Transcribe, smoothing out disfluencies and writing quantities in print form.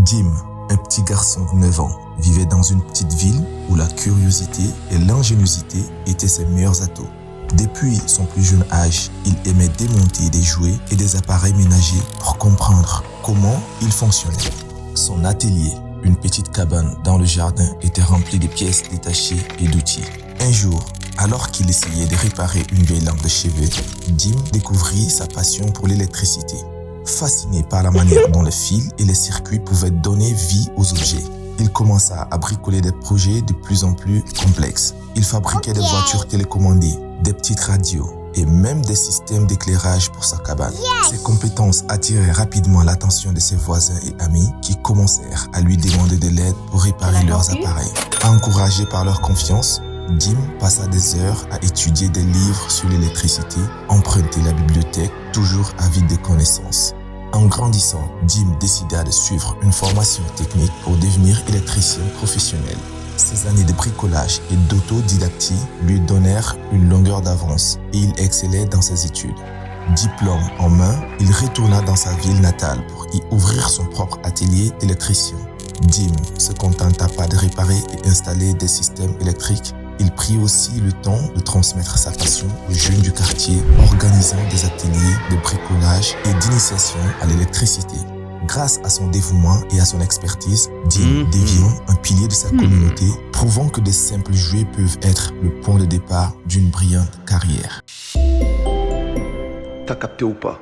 Jim, un petit garçon de 9 ans, vivait dans une petite ville où la curiosité et l'ingéniosité étaient ses meilleurs atouts. Depuis son plus jeune âge, il aimait démonter des jouets et des appareils ménagers pour comprendre comment ils fonctionnaient. Son atelier, une petite cabane dans le jardin, était rempli de pièces détachées et d'outils. Un jour, alors qu'il essayait de réparer une vieille lampe de chevet, Jim découvrit sa passion pour l'électricité. Fasciné par la manière dont les fils et les circuits pouvaient donner vie aux objets, il commença à bricoler des projets de plus en plus complexes. Il fabriquait des voitures télécommandées, des petites radios et même des systèmes d'éclairage pour sa cabane. Ses compétences attiraient rapidement l'attention de ses voisins et amis qui commencèrent à lui demander de l'aide pour réparer leurs appareils. Encouragé par leur confiance, Jim passa des heures à étudier des livres sur l'électricité, emprunter la bibliothèque, toujours avide de connaissances. En grandissant, Jim décida de suivre une formation technique pour devenir électricien professionnel. Ses années de bricolage et d'autodidactie lui donnèrent une longueur d'avance et il excellait dans ses études. Diplôme en main, il retourna dans sa ville natale pour y ouvrir son propre atelier d'électricien. Jim se contenta pas de réparer et installer des systèmes électriques. Il prit aussi le temps de transmettre sa passion aux jeunes du quartier, organisant des ateliers de bricolage et d'initiation à l'électricité. Grâce à son dévouement et à son expertise, Jim devient un pilier de sa communauté, prouvant que de simples jouets peuvent être le point de départ d'une brillante carrière. T'as capté ou pas?